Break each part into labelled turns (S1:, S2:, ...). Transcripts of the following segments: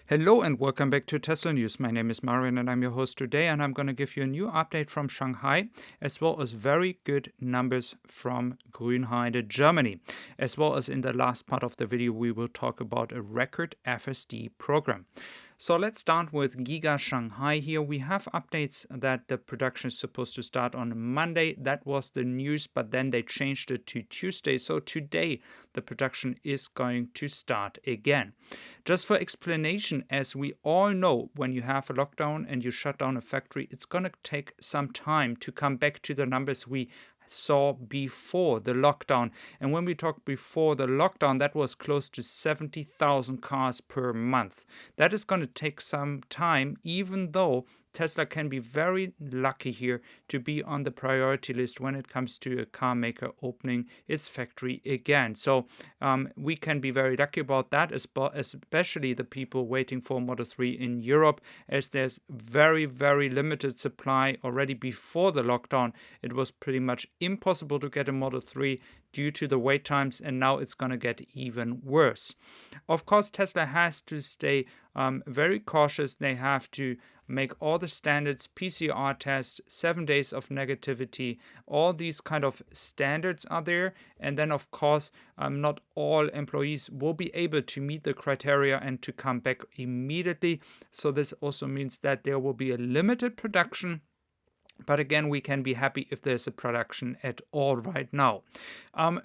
S1: Hello and welcome back to Tesla News. My name is Marian and I'm your host today, and I'm going to give you a new update from Shanghai, as well as very good numbers from Grünheide, Germany. As well as in the last part of the video, we will talk about a record FSD program. So let's start with Giga Shanghai here. We have updates that the production is supposed to start on Monday. That was the news, but then they changed it to Tuesday. So today the production is going to start again. Just for explanation, as we all know, when you have a lockdown and you shut down a factory, it's going to take some time to come back to the numbers we saw before the lockdown. And when we talk before the lockdown, that was close to 70,000 cars per month. That is going to take some time, even though Tesla can be very lucky here to be on the priority list when it comes to a car maker opening its factory again. So we can be very lucky about that, especially the people waiting for Model 3 in Europe, as there's very, very limited supply already before the lockdown. It was pretty much impossible to get a Model 3 due to the wait times, and now it's going to get even worse. Of course, Tesla has to stay very cautious. They have to make all the standards, PCR tests, 7 days of negativity, all these kind of standards are there. And then, of course, not all employees will be able to meet the criteria and to come back immediately. So this also means that there will be a limited production. But again, we can be happy if there's a production at all right now.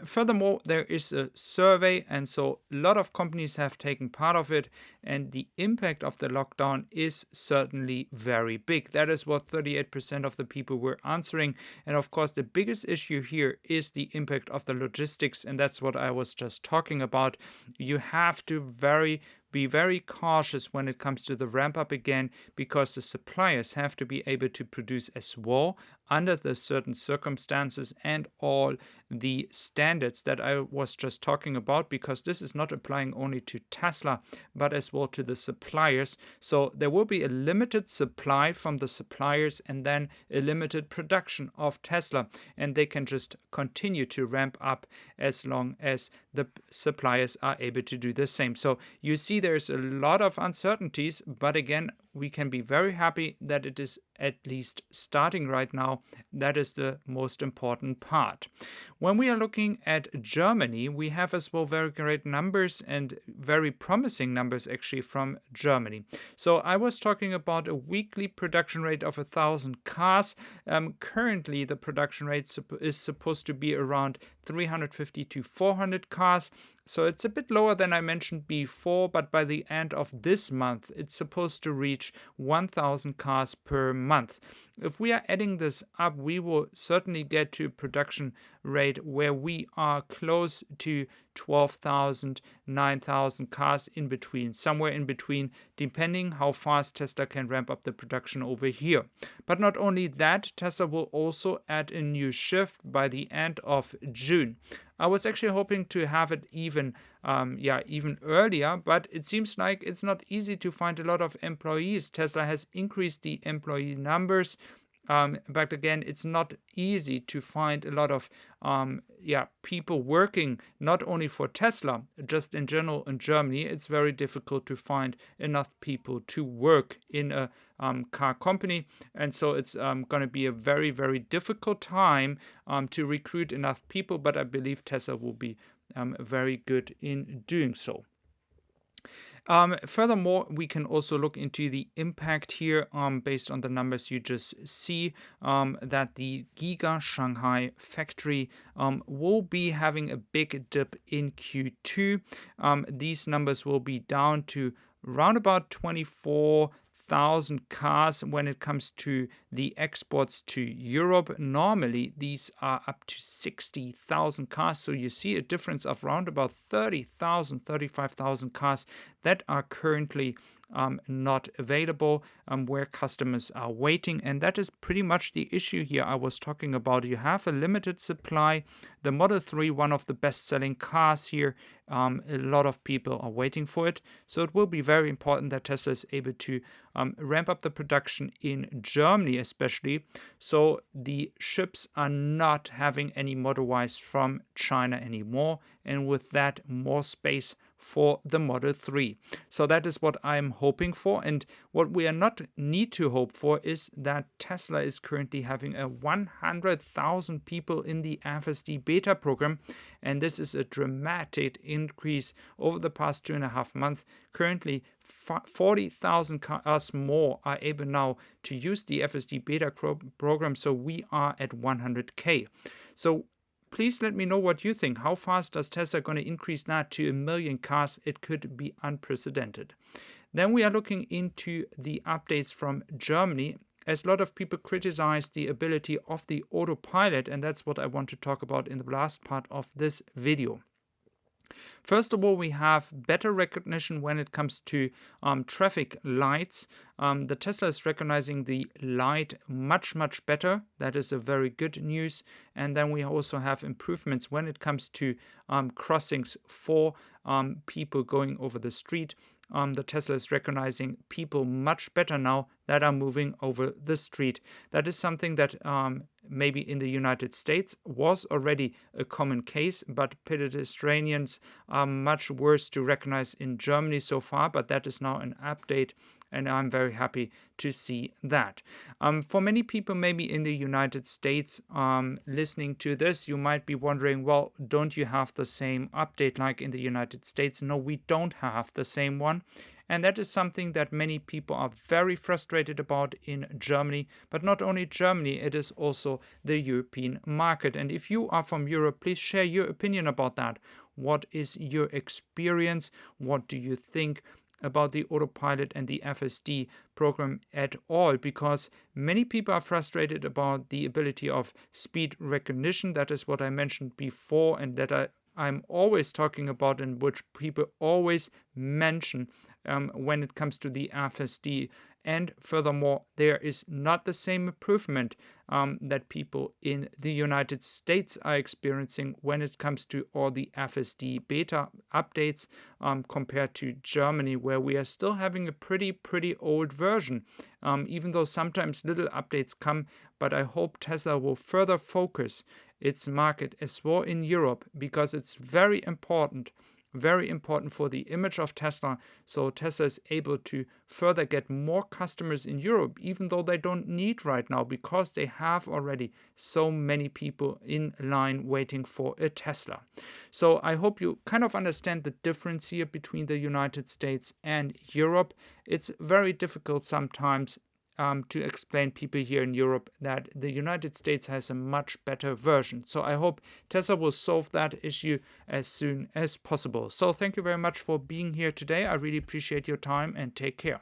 S1: Furthermore, there is a survey, and so a lot of companies have taken part of it, and the impact of the lockdown is certainly very big. That is what 38% of the people were answering. And of course, the biggest issue here is the impact of the logistics, and that's what I was just talking about. You have to be very cautious when it comes to the ramp up again, because the suppliers have to be able to produce as well under the certain circumstances and all the standards that I was just talking about, because this is not applying only to Tesla, but as well to the suppliers. So there will be a limited supply from the suppliers and then a limited production of Tesla, and they can just continue to ramp up as long as the suppliers are able to do the same. So you see there's a lot of uncertainties, but again, we can be very happy that it is at least starting right now. That is the most important part. When we are looking at Germany, we have as well very great numbers and very promising numbers actually from Germany. So I was talking about a weekly production rate of 1,000 cars. Currently, the production rate is supposed to be around 350 to 400 cars. So it's a bit lower than I mentioned before, but by the end of this month, it's supposed to reach 1,000 cars per month. If we are adding this up, we will certainly get to a production rate where we are close to 12,000, 9,000 cars in between, somewhere in between, depending how fast Tesla can ramp up the production over here. But not only that, Tesla will also add a new shift by the end of June. I was actually hoping to have it even earlier, but it seems like it's not easy to find a lot of employees. Tesla has increased the employee numbers, but again, it's not easy to find a lot of people working not only for Tesla, just in general in Germany. It's very difficult to find enough people to work in a car company, and so it's going to be a very, very difficult time to recruit enough people, but I believe Tesla will be very good in doing so. Furthermore, we can also look into the impact here based on the numbers you just see, that the Giga Shanghai factory will be having a big dip in Q2. These numbers will be down to around about 24,000 cars when it comes to the exports to Europe. Normally, these are up to 60,000 cars. So you see a difference of around about 30,000, 35,000 cars that are currently not available, where customers are waiting. And that is pretty much the issue here I was talking about. You have a limited supply. The Model 3, one of the best-selling cars here, a lot of people are waiting for it. So it will be very important that Tesla is able to ramp up the production in Germany especially, so the ships are not having any Model Ys from China anymore, and with that more space for the Model 3. So that is what I'm hoping for. And what we are not need to hope for is that Tesla is currently having a 100,000 people in the FSD beta program. And this is a dramatic increase over the past 2.5 months. Currently, 40,000 cars more are able now to use the FSD beta program. So we are at 100K. So please let me know what you think. How fast does Tesla going to increase that to 1 million cars? It could be unprecedented. Then we are looking into the updates from Germany, as a lot of people criticize the ability of the Autopilot, and that's what I want to talk about in the last part of this video. First of all, we have better recognition when it comes to traffic lights. The Tesla is recognizing the light much better. That is a very good news. And then we also have improvements when it comes to crossings for people going over the street. The Tesla is recognizing people much better now that are moving over the street. That is something that maybe in the United States was already a common case, but pedestrians are much worse to recognize in Germany so far, but that is now an update, and I'm very happy to see that. For many people maybe in the United States listening to this, you might be wondering, well, don't you have the same update like in the United States? No, we don't have the same one. And that is something that many people are very frustrated about in Germany. But not only Germany, it is also the European market. And if you are from Europe, please share your opinion about that. What is your experience? What do you think about the Autopilot and the FSD program at all? Because many people are frustrated about the ability of speed recognition. That is what I mentioned before, and that I'm always talking about, and which people always mention when it comes to the FSD. And furthermore, there is not the same improvement that people in the United States are experiencing when it comes to all the FSD beta updates compared to Germany, where we are still having a pretty old version, even though sometimes little updates come. But I hope Tesla will further focus its market as well in Europe, because it's very important for the image of Tesla. So Tesla is able to further get more customers in Europe, even though they don't need right now, because they have already so many people in line waiting for a Tesla. So I hope you kind of understand the difference here between the United States and Europe. It's very difficult sometimes to explain people here in Europe that the United States has a much better version. So I hope Tesla will solve that issue as soon as possible. So thank you very much for being here today. I really appreciate your time, and take care.